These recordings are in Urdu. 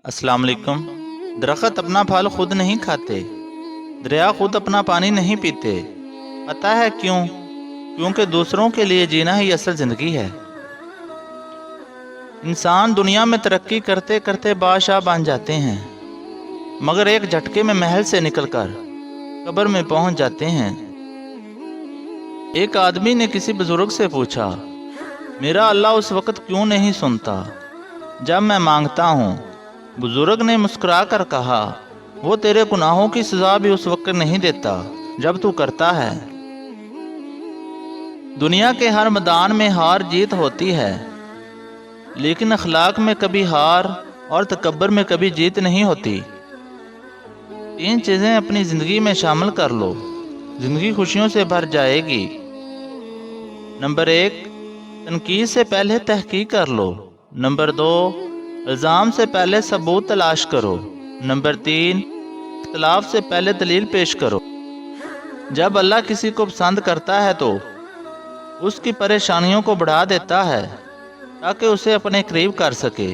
السلام علیکم۔ درخت اپنا پھل خود نہیں کھاتے، دریا خود اپنا پانی نہیں پیتے۔ پتہ ہے کیوں؟ کیونکہ دوسروں کے لیے جینا ہی اصل زندگی ہے۔ انسان دنیا میں ترقی کرتے کرتے بادشاہ بن جاتے ہیں، مگر ایک جھٹکے میں محل سے نکل کر قبر میں پہنچ جاتے ہیں۔ ایک آدمی نے کسی بزرگ سے پوچھا، میرا اللہ اس وقت کیوں نہیں سنتا جب میں مانگتا ہوں؟ بزرگ نے مسکرا کر کہا، وہ تیرے گناہوں کی سزا بھی اس وقت نہیں دیتا جب تو کرتا ہے۔ دنیا کے ہر میدان میں ہار جیت ہوتی ہے، لیکن اخلاق میں کبھی ہار اور تکبر میں کبھی جیت نہیں ہوتی۔ 3 چیزیں اپنی زندگی میں شامل کر لو، زندگی خوشیوں سے بھر جائے گی۔ نمبر 1، تنقید سے پہلے تحقیق کر لو۔ نمبر 2، الزام سے پہلے ثبوت تلاش کرو۔ نمبر 3، اختلاف سے پہلے دلیل پیش کرو۔ جب اللہ کسی کو پسند کرتا ہے تو اس کی پریشانیوں کو بڑھا دیتا ہے تاکہ اسے اپنے قریب کر سکے۔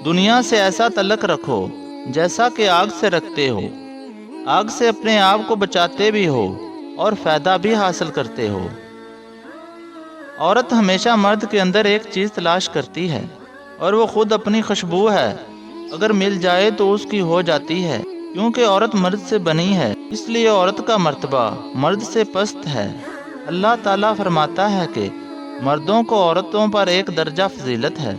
دنیا سے ایسا تعلق رکھو جیسا کہ آگ سے رکھتے ہو، آگ سے اپنے آپ کو بچاتے بھی ہو اور فائدہ بھی حاصل کرتے ہو۔ عورت ہمیشہ مرد کے اندر ایک چیز تلاش کرتی ہے اور وہ خود اپنی خوشبو ہے، اگر مل جائے تو اس کی ہو جاتی ہے، کیونکہ عورت مرد سے بنی ہے، اس لیے عورت کا مرتبہ مرد سے پست ہے۔ اللہ تعالیٰ فرماتا ہے کہ مردوں کو عورتوں پر ایک درجہ فضیلت ہے۔